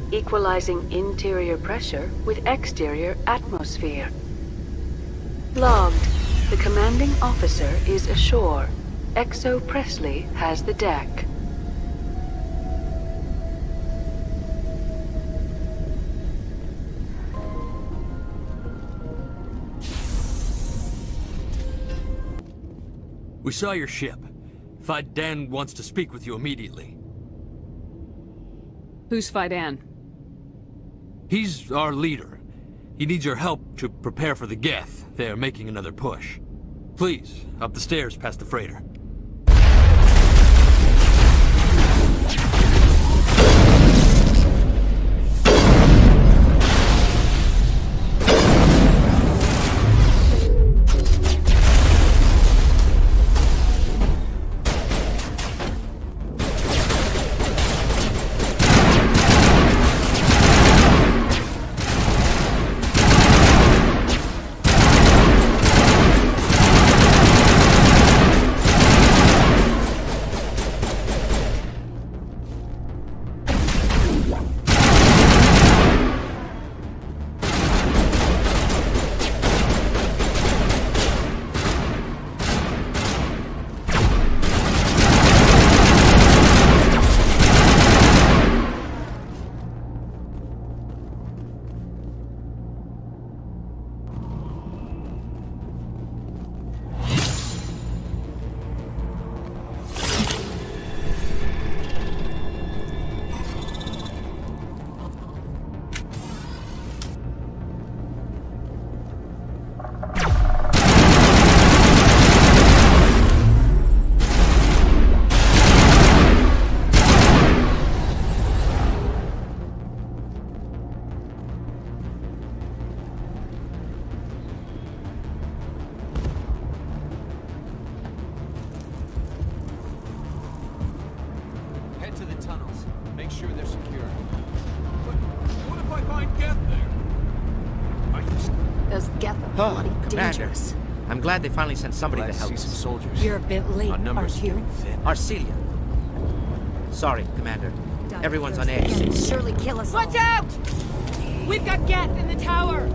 Equalizing interior pressure with exterior atmosphere. Logged. The commanding officer is ashore. Exo Presley has the deck. We saw your ship. Fidan wants to speak with you immediately. Who's Fidan? He's our leader. He needs your help to prepare for the Geth. They are making another push. Please, up the stairs past the freighter. Dangerous. I'm glad they finally sent somebody to help us. Some soldiers. You're a bit late, aren't you? Arcelia. Sorry, Commander. Everyone's on edge. Surely kill us. Watch out! We've got Geth in the tower!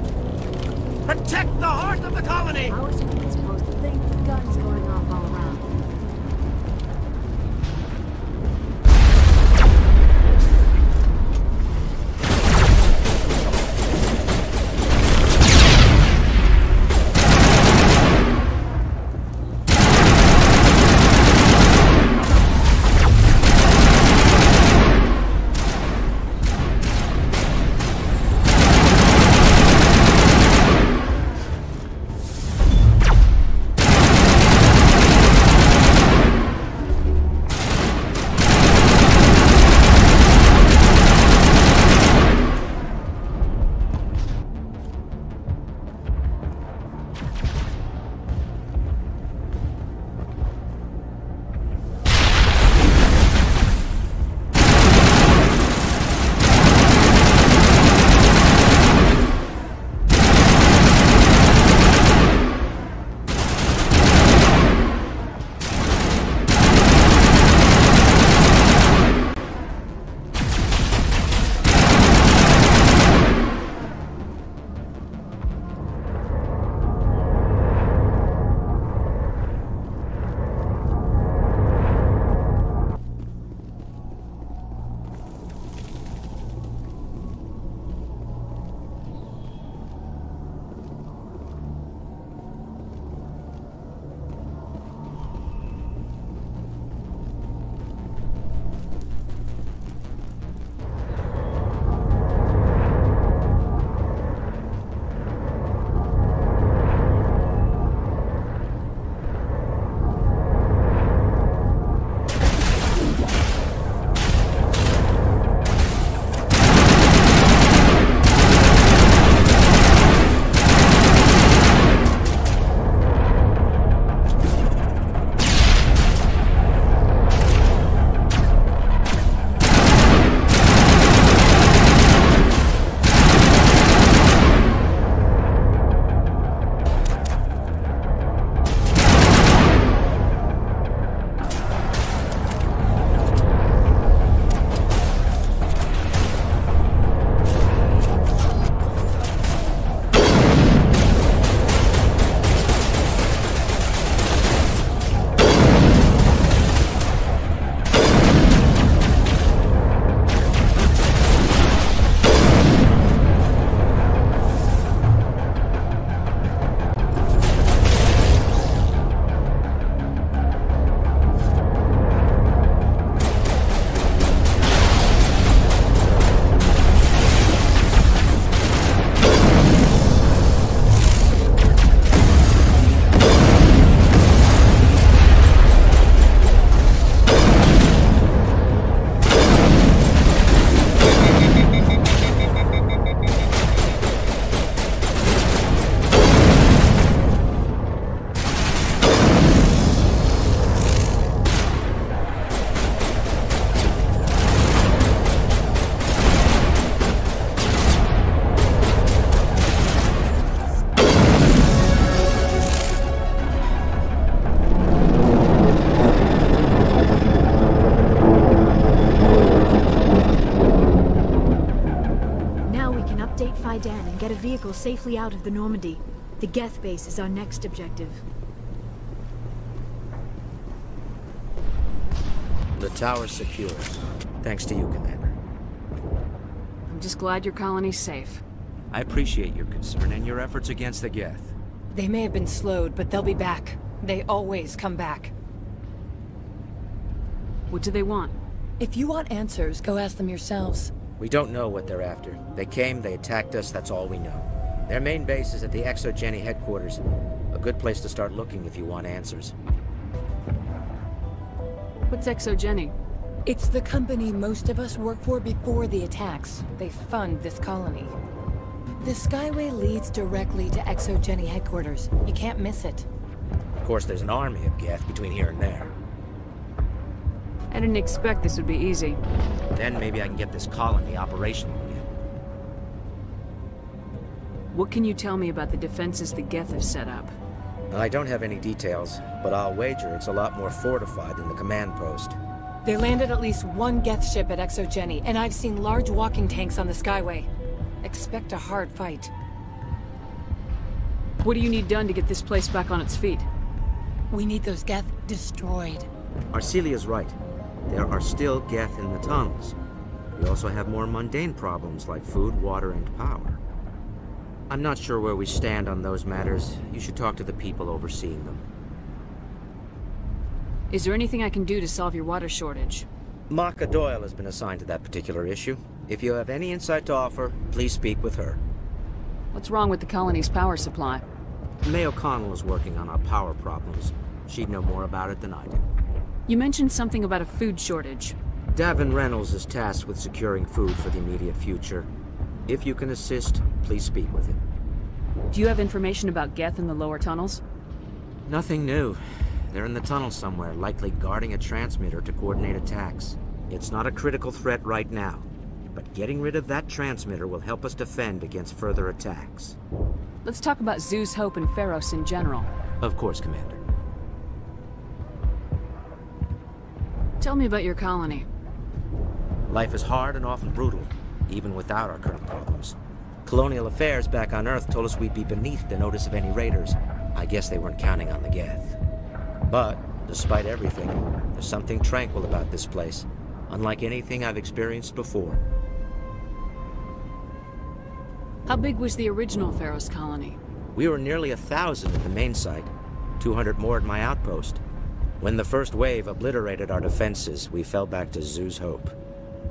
Protect the heart of the colony! How is anyone supposed to think the guns going off all around? people safely out of the Normandy. The Geth base is our next objective. The tower's secure. Thanks to you, Commander. I'm just glad your colony's safe. I appreciate your concern and your efforts against the Geth. They may have been slowed, but they'll be back. They always come back. What do they want? If you want answers, go ask them yourselves. We don't know what they're after. They came, they attacked us, that's all we know. Their main base is at the Exogeni headquarters. A good place to start looking if you want answers. What's Exogeni? It's the company most of us work for before the attacks. They fund this colony. The Skyway leads directly to Exogeni headquarters. You can't miss it. Of course, there's an army of Geth between here and there. I didn't expect this would be easy. Then maybe I can get this colony operational again. What can you tell me about the defenses the Geth have set up? I don't have any details, but I'll wager it's a lot more fortified than the command post. They landed at least one Geth ship at Exogeni, and I've seen large walking tanks on the Skyway. Expect a hard fight. What do you need done to get this place back on its feet? We need those Geth destroyed. Arcelia's right. There are still Geth in the tunnels. We also have more mundane problems like food, water, and power. I'm not sure where we stand on those matters. You should talk to the people overseeing them. Is there anything I can do to solve your water shortage? Maka Doyle has been assigned to that particular issue. If you have any insight to offer, please speak with her. What's wrong with the colony's power supply? May O'Connell is working on our power problems. She'd know more about it than I do. You mentioned something about a food shortage. Davin Reynolds is tasked with securing food for the immediate future. If you can assist, please speak with him. Do you have information about Geth in the lower tunnels? Nothing new. They're in the tunnel somewhere, likely guarding a transmitter to coordinate attacks. It's not a critical threat right now, but getting rid of that transmitter will help us defend against further attacks. Let's talk about Zeus, Hope, and Feros in general. Of course, Commander. Tell me about your colony. Life is hard and often brutal, even without our current problems. Colonial affairs back on Earth told us we'd be beneath the notice of any raiders. I guess they weren't counting on the Geth. But, despite everything, there's something tranquil about this place, unlike anything I've experienced before. How big was the original Feros colony? We were nearly 1,000 at the main site, 200 more at my outpost. When the first wave obliterated our defenses, we fell back to Zeus Hope.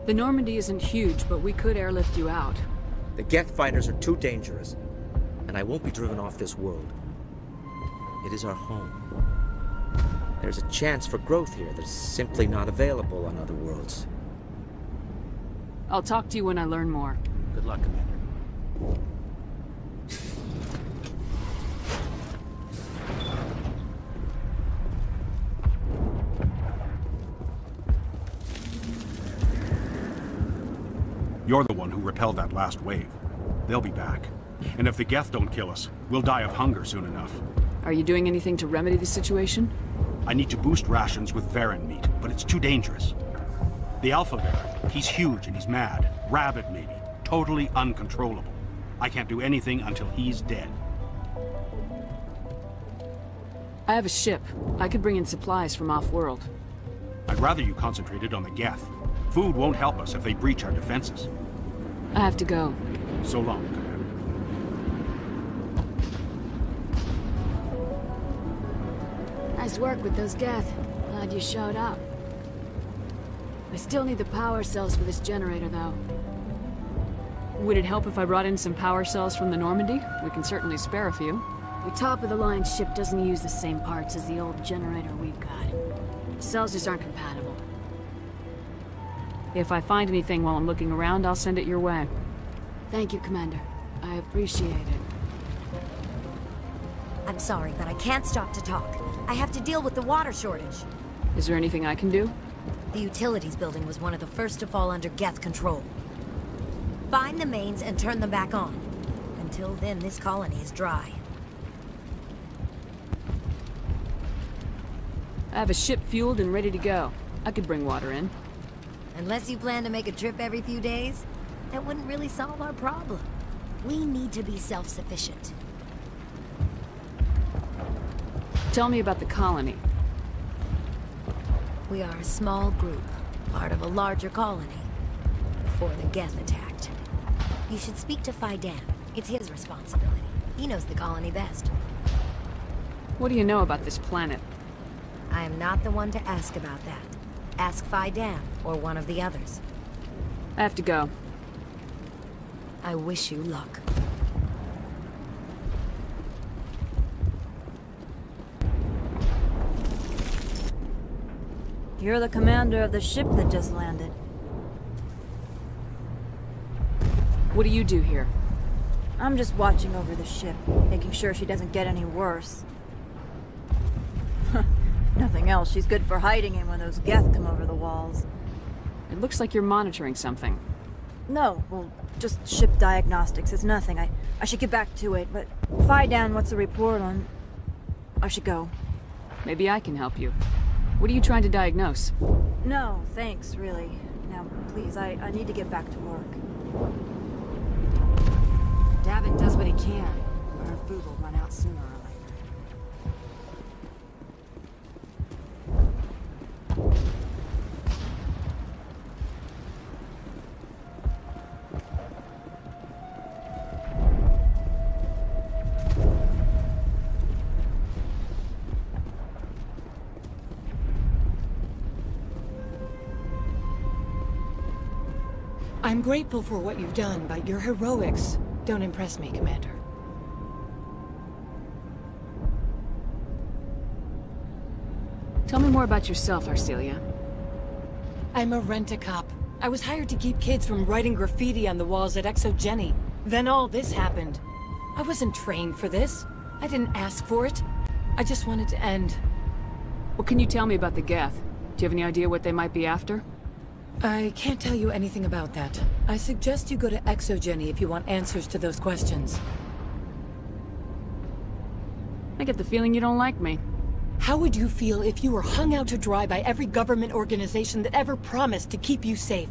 The Normandy isn't huge, but we could airlift you out. The Geth fighters are too dangerous, and I won't be driven off this world. It is our home. There's a chance for growth here that's simply not available on other worlds. I'll talk to you when I learn more. Good luck, Commander. You're the one who repelled that last wave. They'll be back. And if the Geth don't kill us, we'll die of hunger soon enough. Are you doing anything to remedy the situation? I need to boost rations with Varen meat, but it's too dangerous. The Alpha Varen, he's huge and he's mad. Rabid, maybe. Totally uncontrollable. I can't do anything until he's dead. I have a ship. I could bring in supplies from off-world. I'd rather you concentrated on the Geth. Food won't help us if they breach our defenses. I have to go. So long, Commander. Nice work with those Geth. Glad you showed up. I still need the power cells for this generator, though. Would it help if I brought in some power cells from the Normandy? We can certainly spare a few. The top-of-the-line ship doesn't use the same parts as the old generator we've got. The cells just aren't compatible. If I find anything while I'm looking around, I'll send it your way. Thank you, Commander. I appreciate it. I'm sorry, but I can't stop to talk. I have to deal with the water shortage. Is there anything I can do? The utilities building was one of the first to fall under Geth control. Find the mains and turn them back on. Until then, this colony is dry. I have a ship fueled and ready to go. I could bring water in. Unless you plan to make a trip every few days, that wouldn't really solve our problem. We need to be self-sufficient. Tell me about the colony. We are a small group, part of a larger colony, before the Geth attacked. You should speak to Faidan. It's his responsibility. He knows the colony best. What do you know about this planet? I am not the one to ask about that. Ask Faidan, or one of the others. I have to go. I wish you luck. You're the commander of the ship that just landed. What do you do here? I'm just watching over the ship, making sure she doesn't get any worse. If nothing else, she's good for hiding in when those Geth come over the walls. It looks like you're monitoring something. No, well, just ship diagnostics. It's nothing. I should get back to it, but Faidan, what's the report on... I should go. Maybe I can help you. What are you trying to diagnose? No, thanks, really. Now, please, I need to get back to work. Davin does what he can, or her food will run out sooner or later. I'm grateful for what you've done, but your heroics don't impress me, Commander. Tell me more about yourself, Arcelia. I'm a rent-a-cop. I was hired to keep kids from writing graffiti on the walls at Exogeni. Then all this happened. I wasn't trained for this. I didn't ask for it. I just wanted to end. What can you tell me about the Geth? Do you have any idea what they might be after? I can't tell you anything about that. I suggest you go to Exogeni if you want answers to those questions. I get the feeling you don't like me. How would you feel if you were hung out to dry by every government organization that ever promised to keep you safe?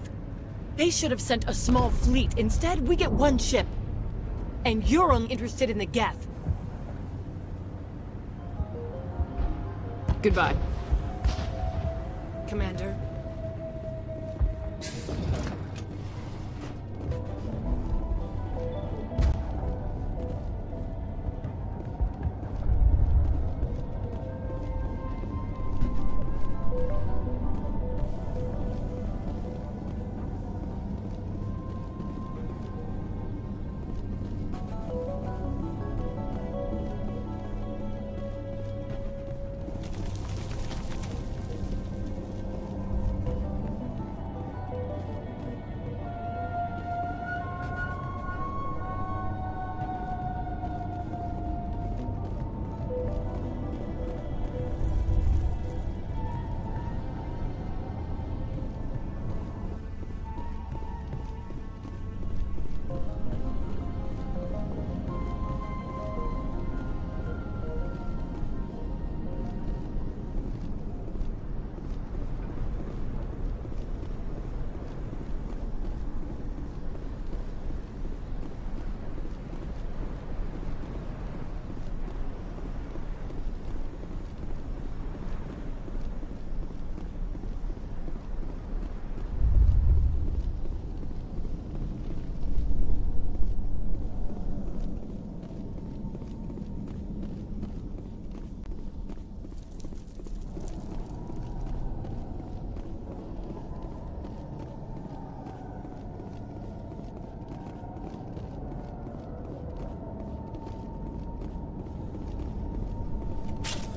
They should have sent a small fleet. Instead, we get one ship. And you're only interested in the Geth. Goodbye. Commander.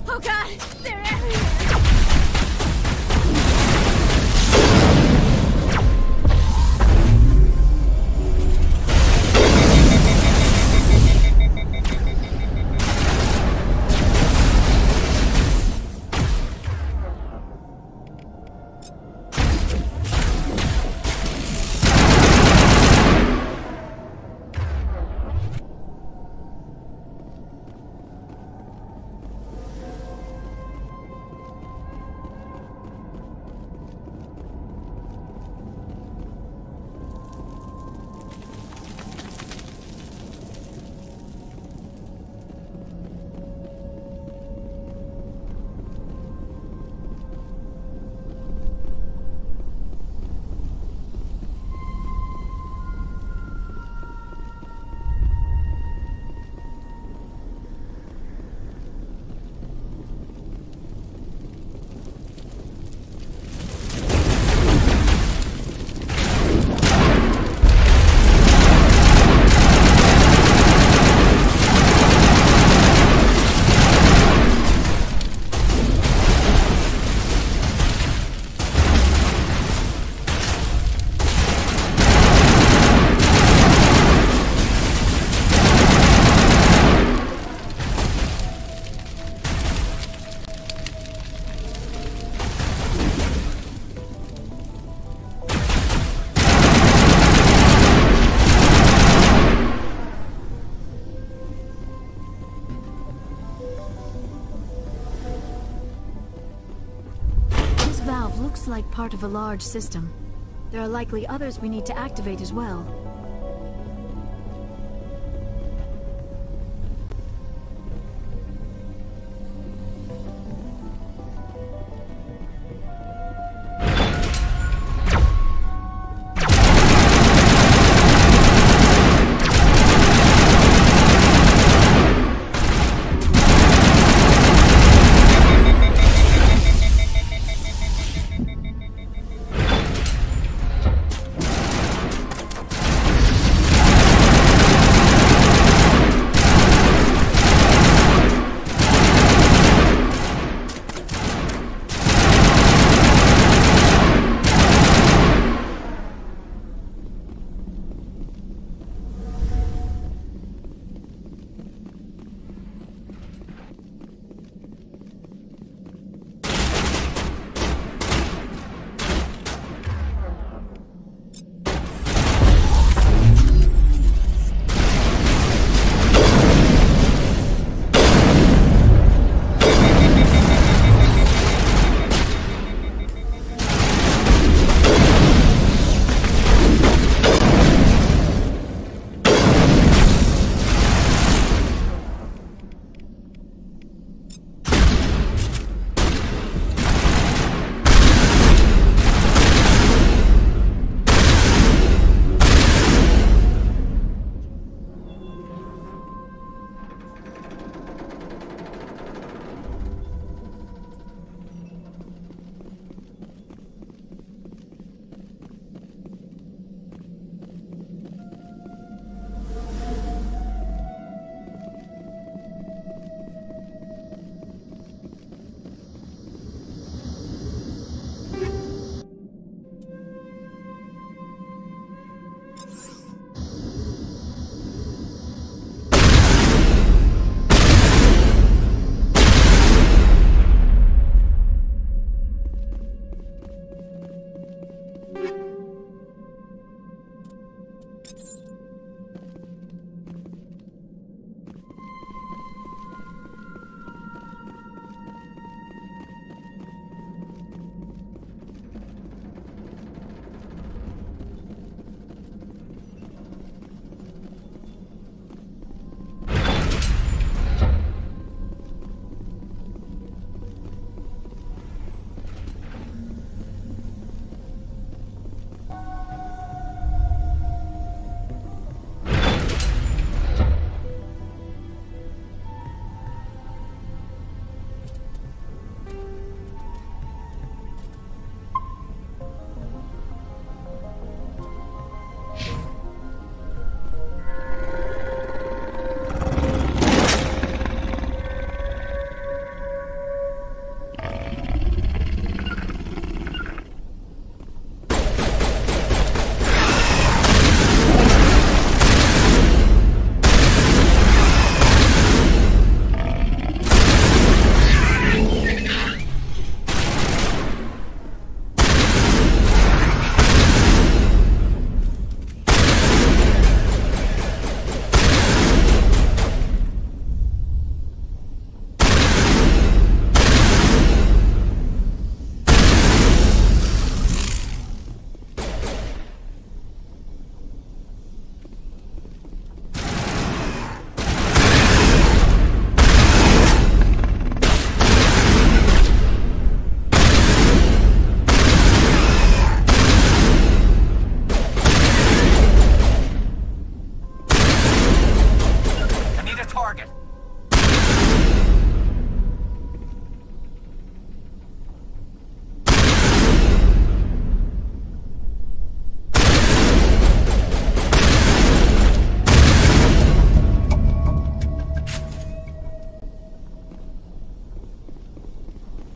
Oh god! They're everywhere! looks like part of a large system. There are likely others we need to activate as well.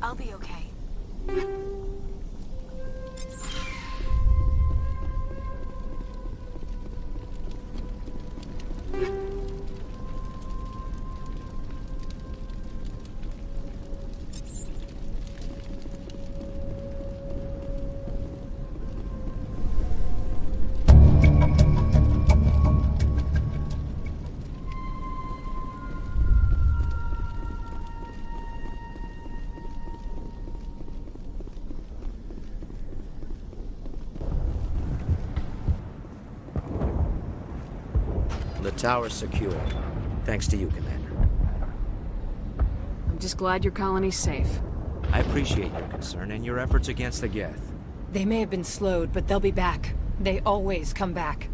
I'll be okay. Tower's secure. Thanks to you, Commander. I'm just glad your colony's safe. I appreciate your concern and your efforts against the Geth. They may have been slowed, but they'll be back. They always come back.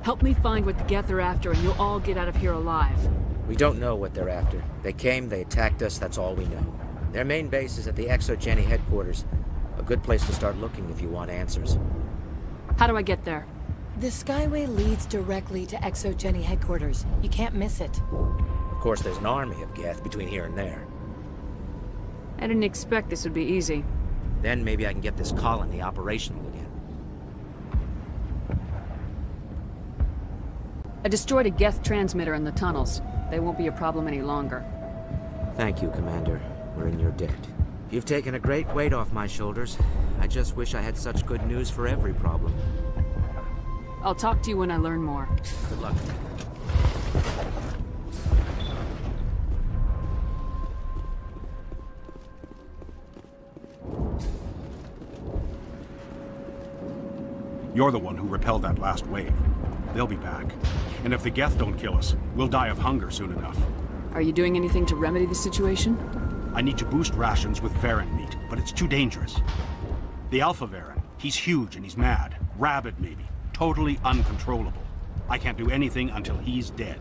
Help me find what the Geth are after, and you'll all get out of here alive. We don't know what they're after. They came, they attacked us, that's all we know. Their main base is at the Exogeni headquarters. A good place to start looking if you want answers. How do I get there? The Skyway leads directly to Exogeni headquarters. You can't miss it. Of course, there's an army of Geth between here and there. I didn't expect this would be easy. Then maybe I can get this colony operational again. I destroyed a Geth transmitter in the tunnels. They won't be a problem any longer. Thank you, Commander. We're in your debt. You've taken a great weight off my shoulders. I just wish I had such good news for every problem. I'll talk to you when I learn more. Good luck. You're the one who repelled that last wave. They'll be back. And if the Geth don't kill us, we'll die of hunger soon enough. Are you doing anything to remedy the situation? I need to boost rations with Varen meat, but it's too dangerous. The Alpha Varen, he's huge and he's mad. Rabid, maybe. Totally uncontrollable. I can't do anything until he's dead.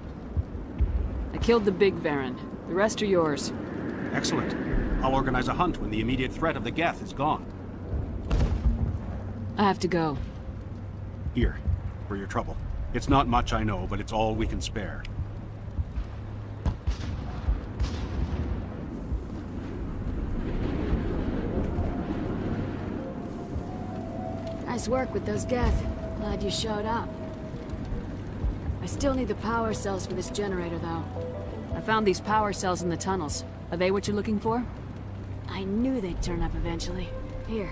I killed the big Varen. The rest are yours. Excellent. I'll organize a hunt when the immediate threat of the Geth is gone. I have to go. Here, for your trouble. It's not much, I know, but it's all we can spare. Nice work with those Geth. Glad you showed up. I still need the power cells for this generator, though. I found these power cells in the tunnels. Are they what you're looking for? I knew they'd turn up eventually. Here,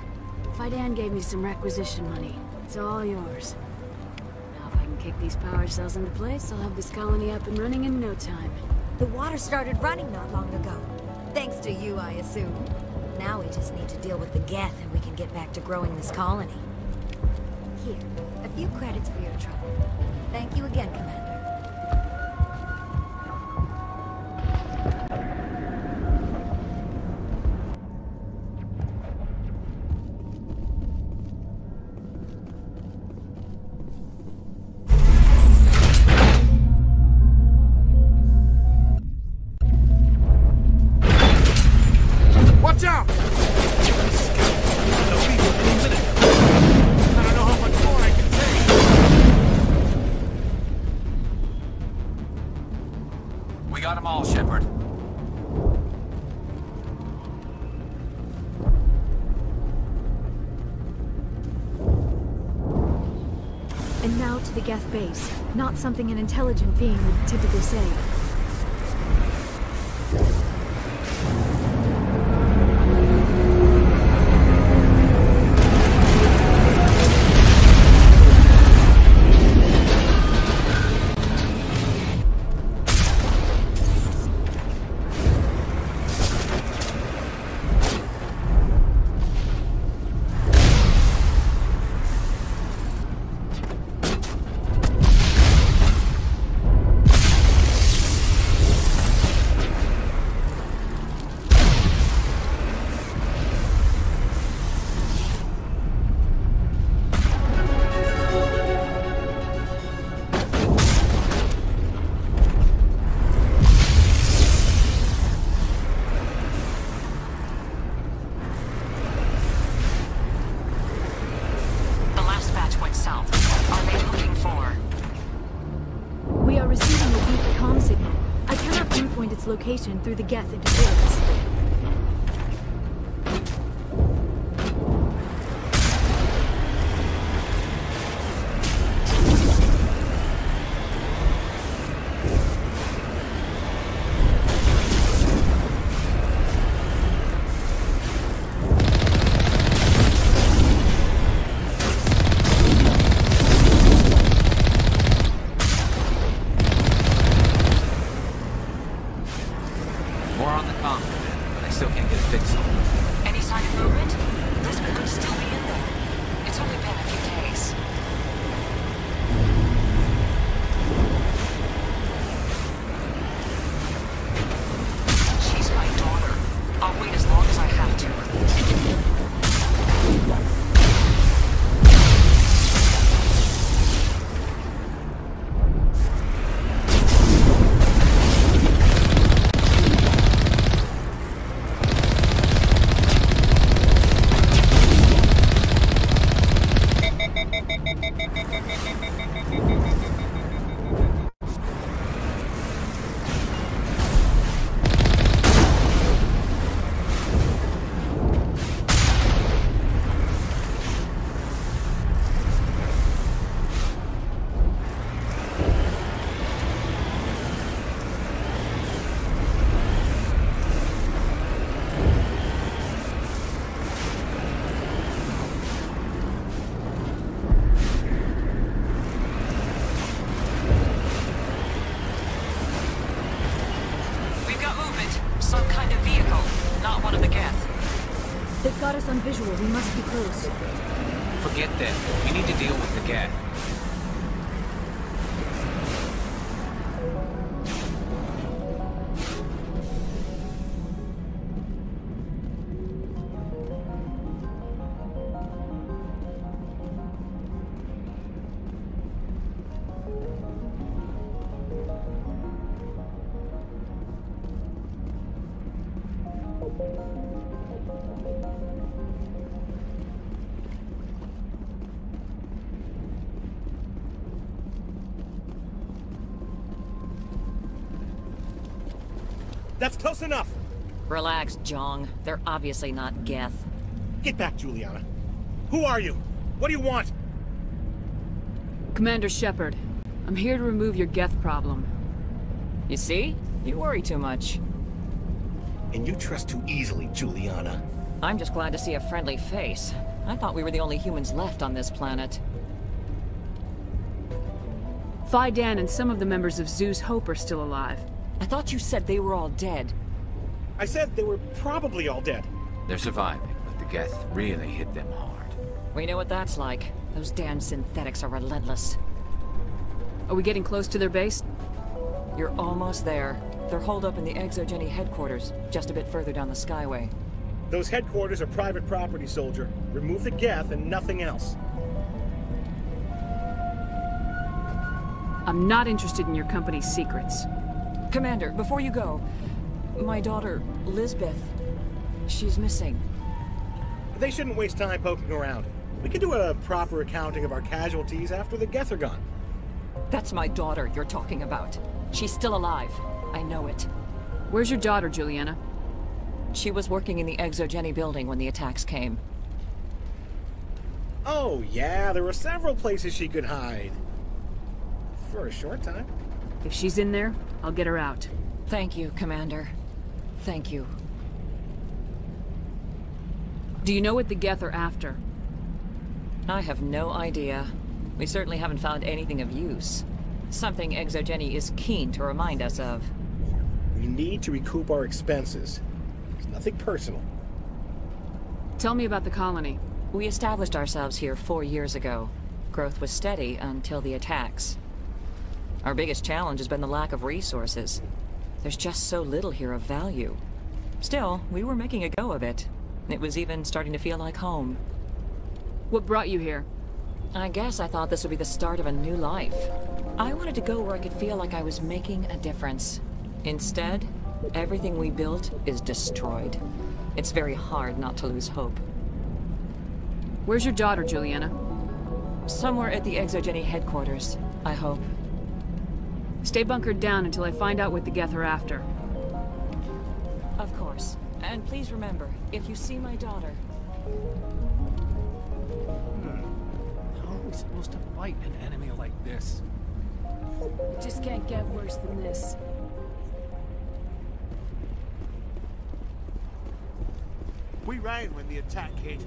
Fidan gave me some requisition money. It's all yours. Now if I can kick these power cells into place, I'll have this colony up and running in no time. The water started running not long ago. Thanks to you, I assume. Now we just need to deal with the Geth and we can get back to growing this colony. Here, a few credits for your trouble. Thank you again, Commander. Watch out! We got them all, Shepard. And now to the Geth base. Not something an intelligent being would typically say. Location through the Geth interference. some kind of vehicle, not one of the Geth. They've got us on visual. We must be close. Forget that. We need to deal with the Geth. That's close enough! Relax, Jong. They're obviously not Geth. Get back, Juliana. Who are you? What do you want? Commander Shepard, I'm here to remove your Geth problem. You see? You worry too much. And you trust too easily, Juliana. I'm just glad to see a friendly face. I thought we were the only humans left on this planet. Phi Dan and some of the members of Zeus Hope are still alive. I thought you said they were all dead. I said they were probably all dead. They're surviving, but the Geth really hit them hard. We know what that's like. Those damn synthetics are relentless. Are we getting close to their base? You're almost there. They're holed up in the Exogeni headquarters, just a bit further down the Skyway. Those headquarters are private property, soldier. Remove the Geth and nothing else. I'm not interested in your company's secrets. Commander, before you go, my daughter, Lisbeth, she's missing. They shouldn't waste time poking around. We can do a proper accounting of our casualties after the Geth are gone. That's my daughter you're talking about. She's still alive. I know it. Where's your daughter, Juliana? She was working in the Exogeni building when the attacks came. Oh, yeah, there were several places she could hide. For a short time. If she's in there, I'll get her out. Thank you, Commander. Thank you. Do you know what the Geth are after? I have no idea. We certainly haven't found anything of use. Something Exogeni is keen to remind us of. We need to recoup our expenses. It's nothing personal. Tell me about the colony. We established ourselves here 4 years ago. Growth was steady until the attacks. Our biggest challenge has been the lack of resources. There's just so little here of value. Still, we were making a go of it. It was even starting to feel like home. What brought you here? I guess I thought this would be the start of a new life. I wanted to go where I could feel like I was making a difference. Instead, everything we built is destroyed. It's very hard not to lose hope. Where's your daughter, Juliana? Somewhere at the Exogeni headquarters, I hope. Stay bunkered down until I find out what the Geth are after. Of course. And please remember, if you see my daughter... How are we supposed to fight an enemy like this? It just can't get worse than this. We ran when the attack hit.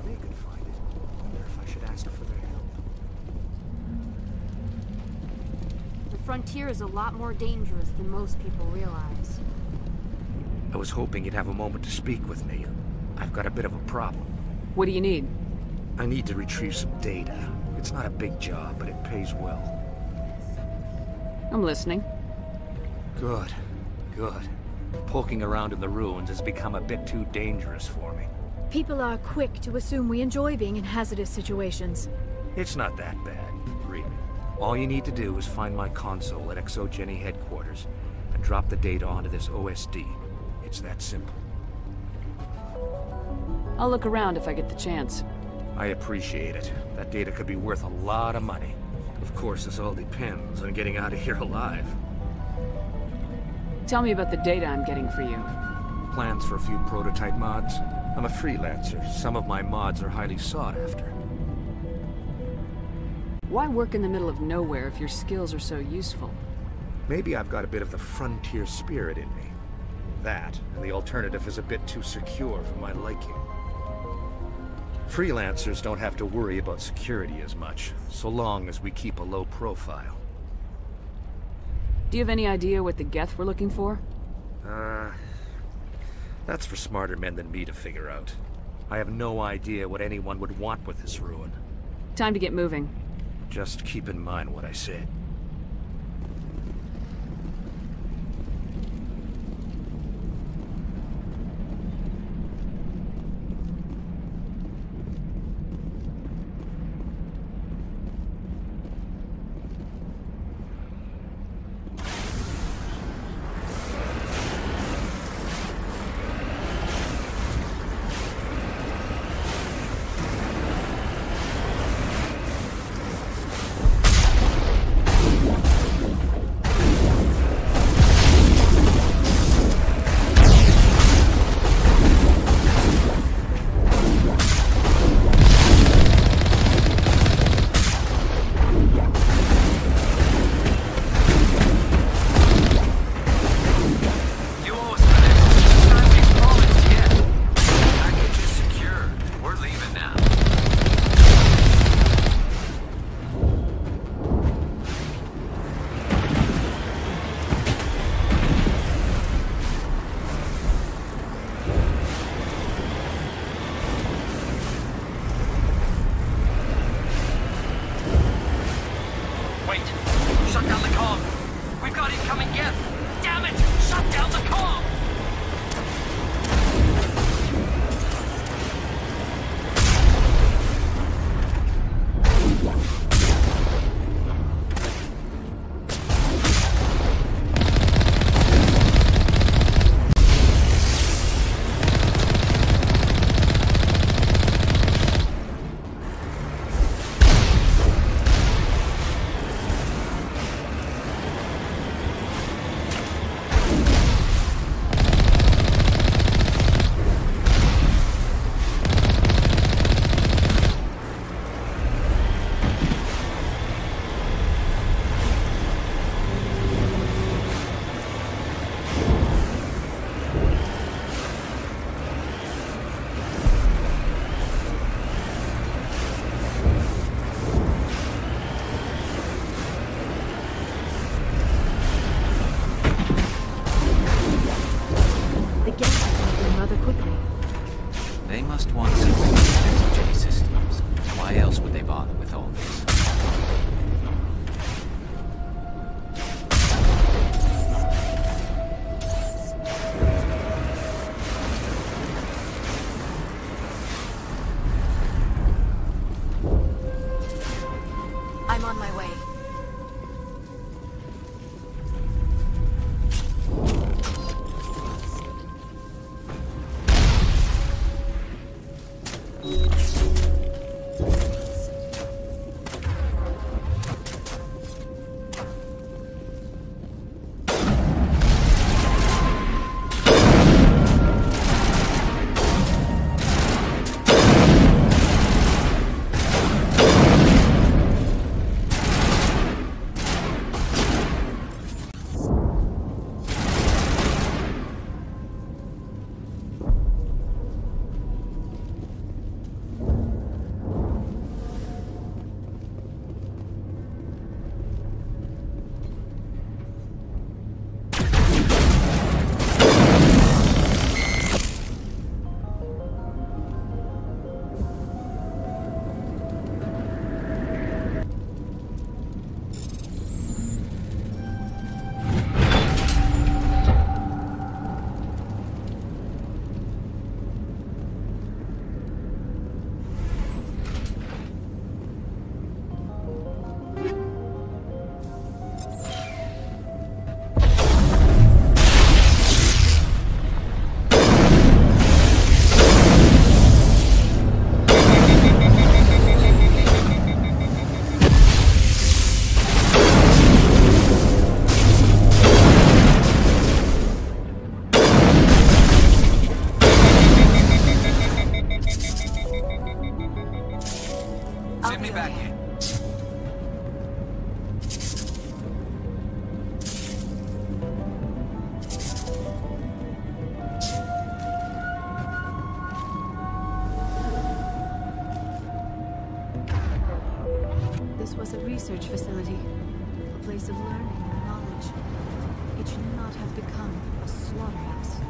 They could find it. I wonder if I should ask for their help. The frontier is a lot more dangerous than most people realize. I was hoping you'd have a moment to speak with me. I've got a bit of a problem. What do you need? I need to retrieve some data. It's not a big job, but it pays well. I'm listening. Good. Good. Poking around in the ruins has become a bit too dangerous for me. People are quick to assume we enjoy being in hazardous situations. It's not that bad, really. All you need to do is find my console at Exogeni headquarters and drop the data onto this OSD. It's that simple. I'll look around if I get the chance. I appreciate it. That data could be worth a lot of money. Of course, this all depends on getting out of here alive. Tell me about the data I'm getting for you. Plans for a few prototype mods? I'm a freelancer. Some of my mods are highly sought after. Why work in the middle of nowhere if your skills are so useful? Maybe I've got a bit of the frontier spirit in me. That, and the alternative is a bit too secure for my liking. Freelancers don't have to worry about security as much, so long as we keep a low profile. Do you have any idea what the Geth were looking for? That's for smarter men than me to figure out. I have no idea what anyone would want with this ruin. Time to get moving. Just keep in mind what I said. This was a research facility, a place of learning and knowledge. village. It should not have become a slaughterhouse.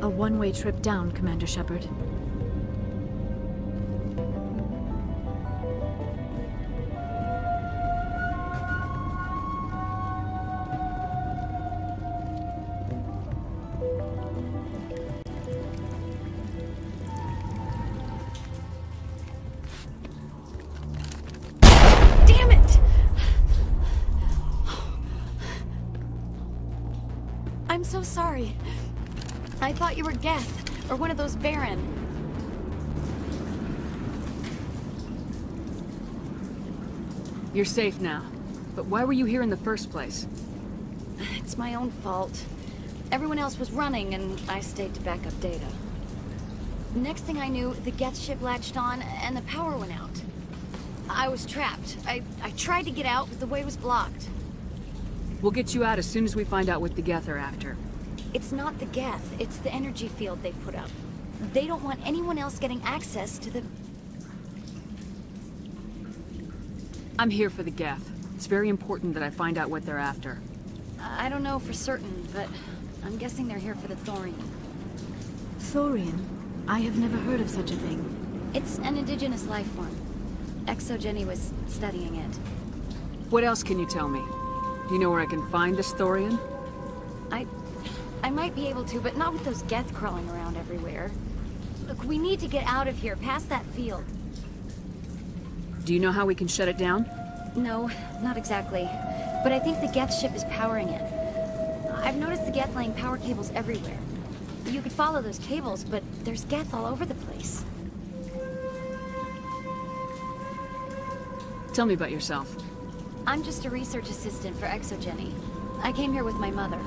A one-way trip down, Commander Shepard. Damn it! I'm so sorry. I thought you were Geth, or one of those Baron. You're safe now. But why were you here in the first place? It's my own fault. Everyone else was running, and I stayed to back up data. Next thing I knew, the Geth ship latched on, and the power went out. I was trapped. I tried to get out, but the way was blocked. We'll get you out as soon as we find out what the Geth are after. It's not the Geth, it's the energy field they put up. They don't want anyone else getting access to the... I'm here for the Geth. It's very important that I find out what they're after. I don't know for certain, but I'm guessing they're here for the thorium. Thorium? I have never heard of such a thing. It's an indigenous life form. Exogeni was studying it. What else can you tell me? Do you know where I can find this thorium? I might be able to, but not with those Geth crawling around everywhere. Look, we need to get out of here, past that field. Do you know how we can shut it down? No, not exactly. But I think the Geth ship is powering it. I've noticed the Geth laying power cables everywhere. You could follow those cables, but there's Geth all over the place. Tell me about yourself. I'm just a research assistant for Exogeni. I came here with my mother.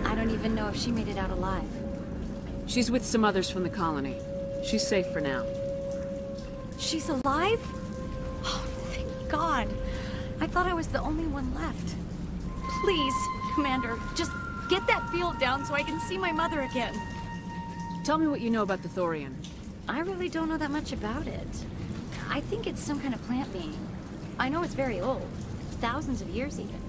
I don't even know if she made it out alive. She's with some others from the colony. She's safe for now. She's alive? Oh, thank God. I thought I was the only one left. Please, Commander, just get that field down so I can see my mother again. Tell me what you know about the thorium. I really don't know that much about it. I think it's some kind of plant being. I know it's very old. Thousands of years even.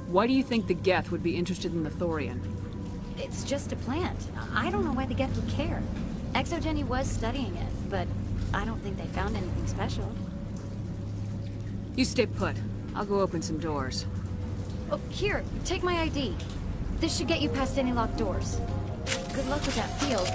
Why do you think the Geth would be interested in the thorium? It's just a plant. I don't know why the Geth would care. Exogeni was studying it, but I don't think they found anything special. You stay put. I'll go open some doors. Oh, here, take my ID. This should get you past any locked doors. Good luck with that field.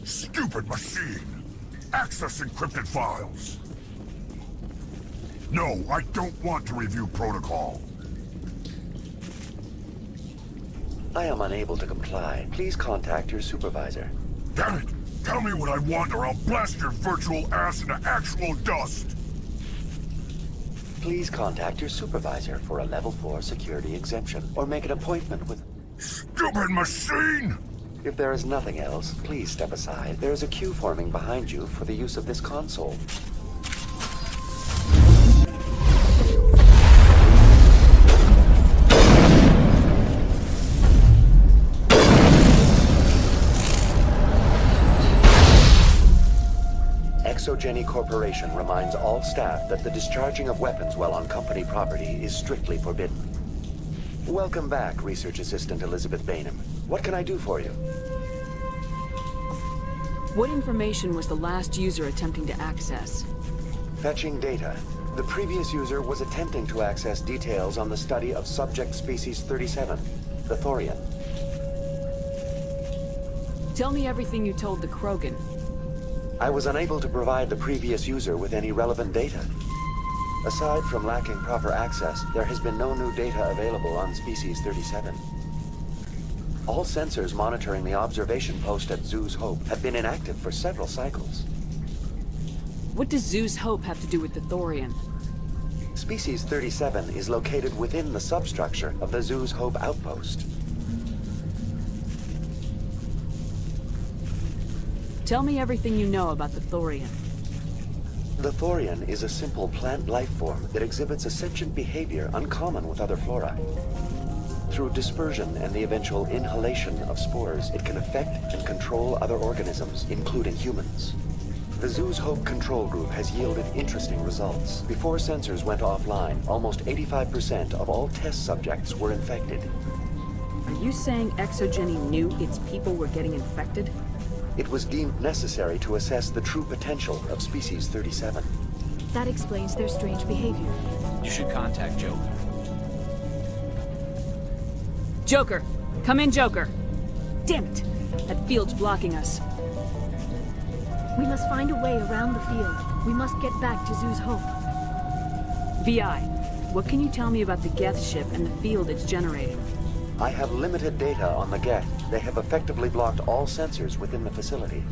Stupid machine! Access encrypted files! No, I don't want to review protocol. I am unable to comply. Please contact your supervisor. Damn it! Tell me what I want or I'll blast your virtual ass into actual dust! Please contact your supervisor for a level 4 security exemption, or make an appointment with... Stupid machine! If there is nothing else, please step aside. There is a queue forming behind you for the use of this console. Exogeni Corporation reminds all staff that the discharging of weapons while on company property is strictly forbidden. Welcome back, Research Assistant Elizabeth Bainham. What can I do for you? What information was the last user attempting to access? Fetching data. The previous user was attempting to access details on the study of subject species 37, the Thorian. Tell me everything you told the Krogan. I was unable to provide the previous user with any relevant data. Aside from lacking proper access, there has been no new data available on Species 37. All sensors monitoring the observation post at Zoo's Hope have been inactive for several cycles. What does Zoo's Hope have to do with the Thorian? Species 37 is located within the substructure of the Zoo's Hope outpost. Tell me everything you know about the Thorian. The Thorian is a simple plant life form that exhibits a sentient behavior uncommon with other flora. Through dispersion and the eventual inhalation of spores, it can affect and control other organisms, including humans. The Zoo's Hope control group has yielded interesting results. Before sensors went offline, almost 85% of all test subjects were infected. Are you saying Exogeni knew its people were getting infected? It was deemed necessary to assess the true potential of Species 37. That explains their strange behavior. You should contact Joker. Joker! Come in, Joker! Damn it! That field's blocking us. We must find a way around the field. We must get back to Zoo's Hope. VI, what can you tell me about the Geth ship and the field it's generating? I have limited data on the Geth. They have effectively blocked all sensors within the facility.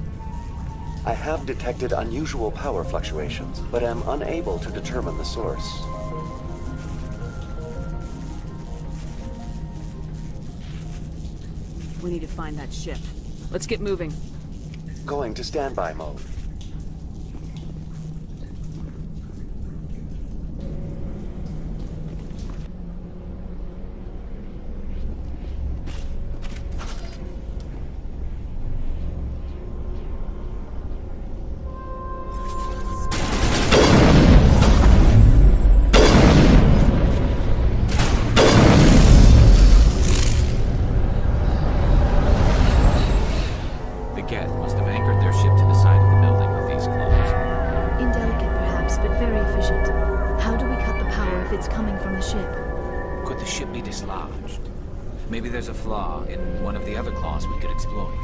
I have detected unusual power fluctuations, but am unable to determine the source. We need to find that ship. Let's get moving. Going to standby mode. Maybe there's a flaw in one of the other claws we could exploit.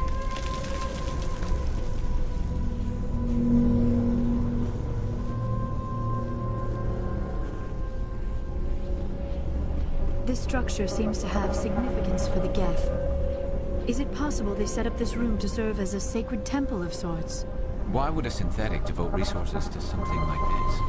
This structure seems to have significance for the Geth. Is it possible they set up this room to serve as a sacred temple of sorts? Why would a synthetic devote resources to something like this?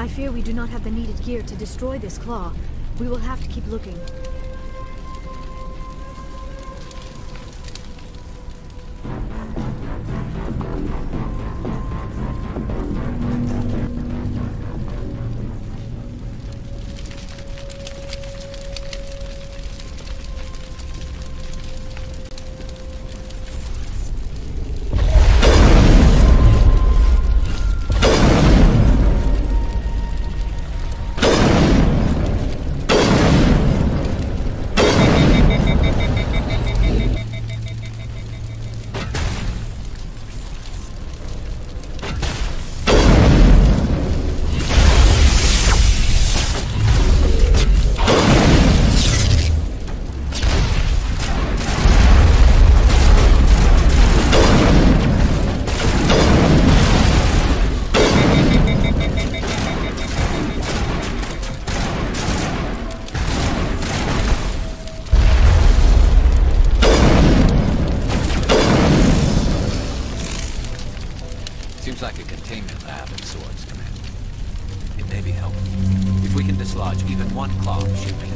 I fear we do not have the needed gear to destroy this claw. We will have to keep looking. Seems like a containment lab of sorts, Commander. It may be helpful. If we can dislodge even one claw of shipping.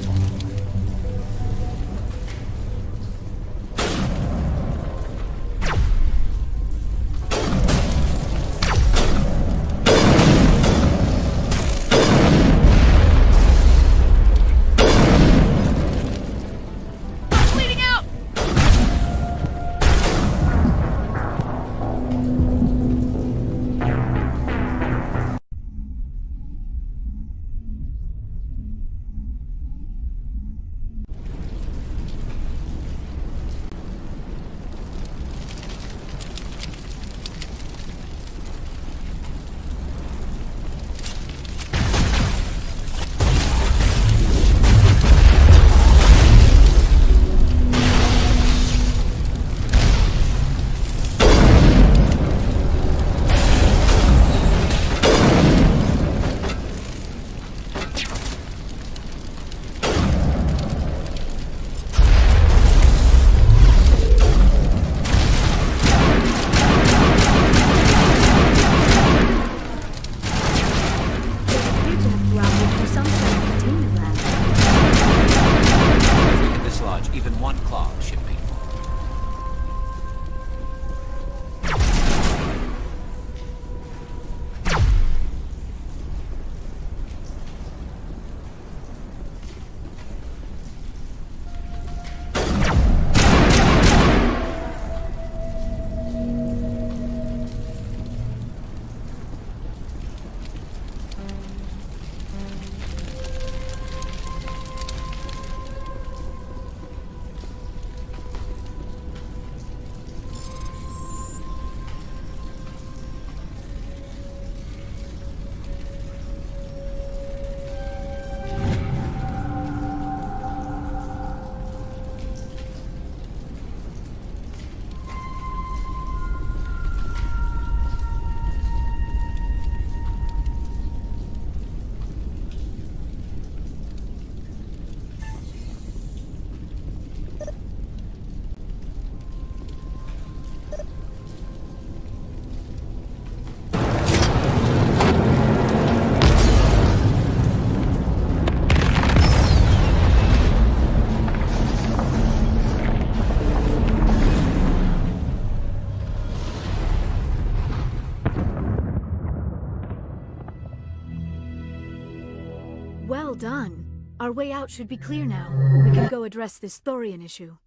Well done. Our way out should be clear now. We can go address this Thorian issue.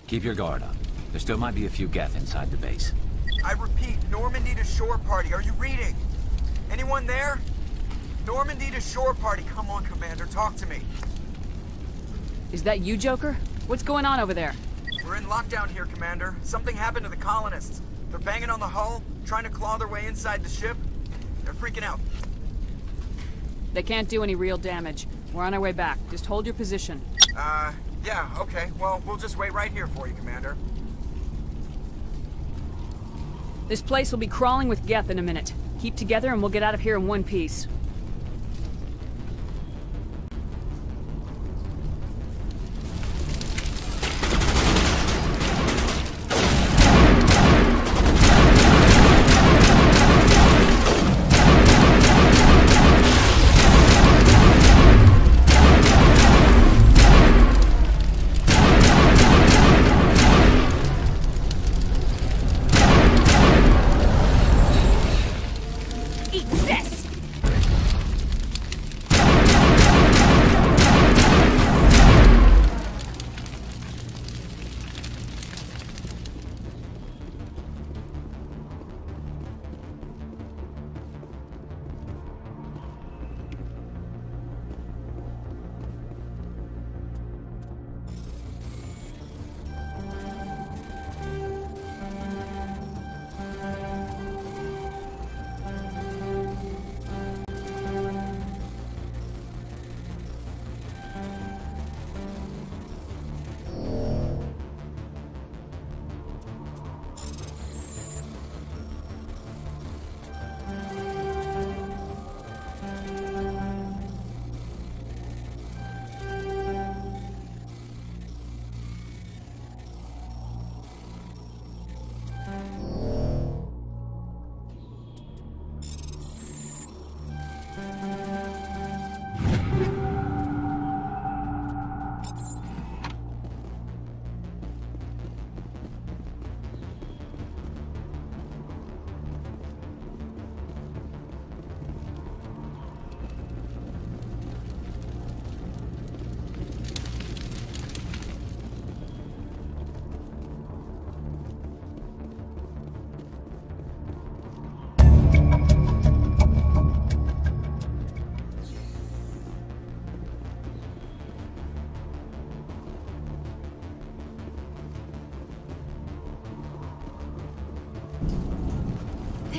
Keep your guard up. There still might be a few Geth inside the base. I repeat, Normandy to shore party. Are you reading? Anyone there? Normandy to shore party. Come on, Commander. Talk to me. Is that you, Joker? What's going on over there? We're in lockdown here, Commander. Something happened to the colonists. They're banging on the hull, trying to claw their way inside the ship. They're freaking out. They can't do any real damage. We're on our way back. Just hold your position. Yeah, okay. Well, we'll just wait right here for you, Commander. This place will be crawling with Geth in a minute. Keep together and we'll get out of here in one piece.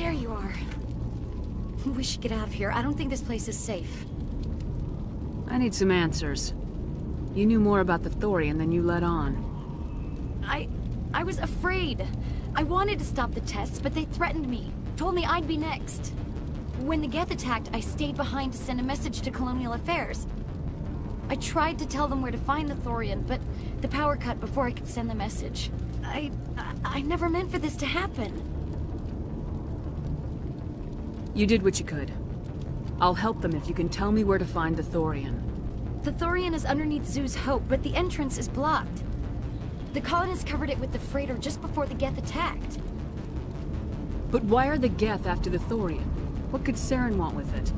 There you are. We should get out of here. I don't think this place is safe. I need some answers. You knew more about the Thorian than you let on. I was afraid. I wanted to stop the tests, but they threatened me. Told me I'd be next. When the Geth attacked, I stayed behind to send a message to Colonial Affairs. I tried to tell them where to find the Thorian, but the power cut before I could send the message. I never meant for this to happen. You did what you could. I'll help them if you can tell me where to find the Thorian. The Thorian is underneath Zoo's Hope, but the entrance is blocked. The colonists covered it with the freighter just before the Geth attacked. But why are the Geth after the Thorian? What could Saren want with it?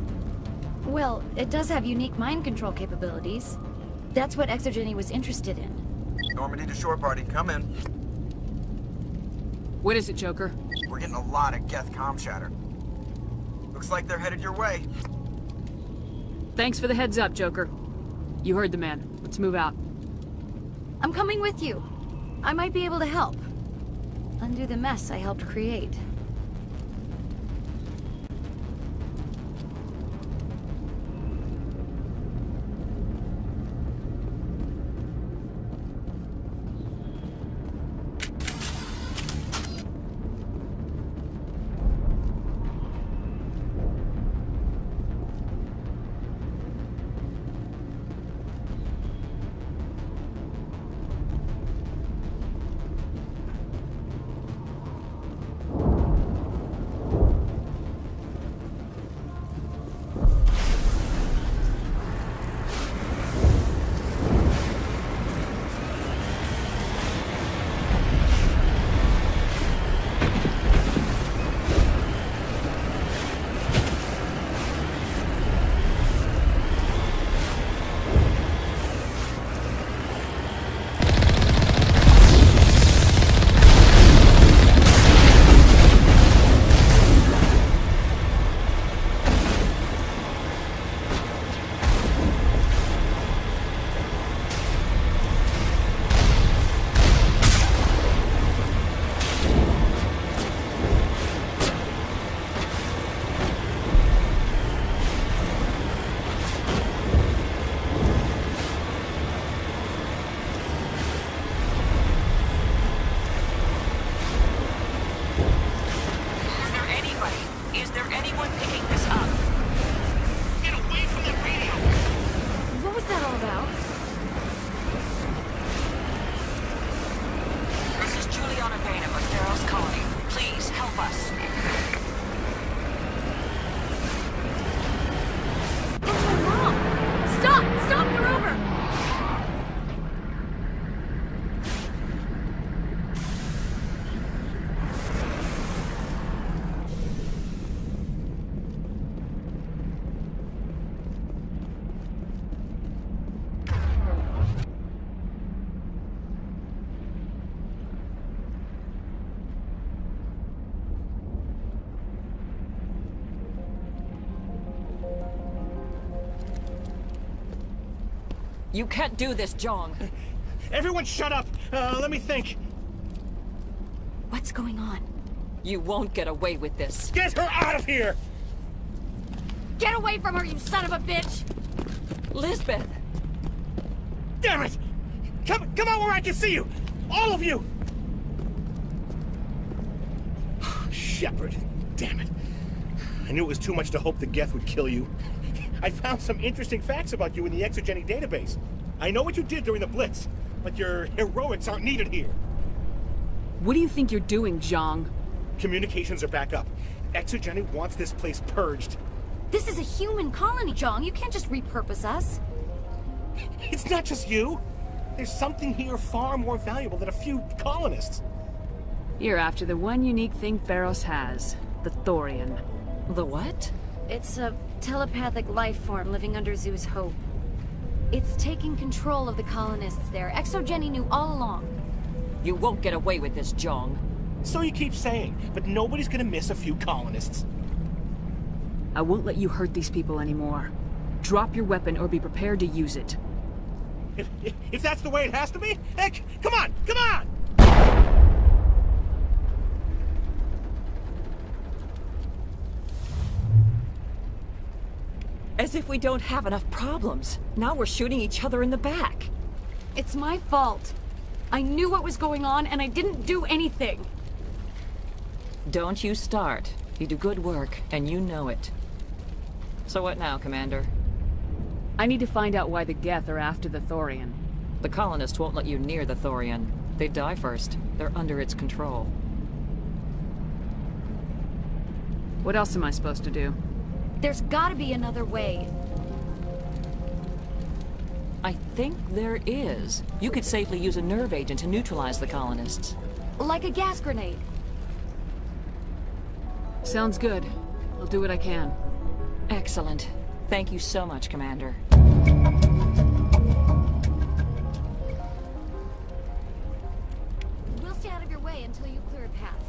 Well, it does have unique mind control capabilities. That's what Exogeni was interested in. Normandy to shore party, come in. What is it, Joker? We're getting a lot of Geth comm chatter. Looks like they're headed your way. Thanks for the heads up, Joker. You heard the man. Let's move out. I'm coming with you. I might be able to help. Undo the mess I helped create. You can't do this, Jong. Everyone shut up! Let me think. What's going on? You won't get away with this. Get her out of here! Get away from her, you son of a bitch! Lisbeth! Damn it! Come out where I can see you! All of you! Shepard, damn it. I knew it was too much to hope the Geth would kill you. I found some interesting facts about you in the Exogeni database. I know what you did during the Blitz, but your heroics aren't needed here. What do you think you're doing, Zhang? Communications are back up. Exogeni wants this place purged. This is a human colony, Zhang. You can't just repurpose us. It's not just you. There's something here far more valuable than a few colonists. You're after the one unique thing Feros has, the Thorian. The what? It's a telepathic life form living under Zoo's Hope. It's taking control of the colonists there. Exogeni knew all along. You won't get away with this, Jong. So you keep saying, but nobody's gonna miss a few colonists. I won't let you hurt these people anymore. Drop your weapon or be prepared to use it. If that's the way it has to be, heck, come on, come on! As if we don't have enough problems. Now we're shooting each other in the back. It's my fault. I knew what was going on, and I didn't do anything. Don't you start. You do good work, and you know it. So what now, Commander? I need to find out why the Geth are after the Thorian. The colonists won't let you near the Thorian. They'd die first. They're under its control. What else am I supposed to do? There's gotta be another way. I think there is. You could safely use a nerve agent to neutralize the colonists. Like a gas grenade. Sounds good. I'll do what I can. Excellent. Thank you so much, Commander. We'll stay out of your way until you clear a path.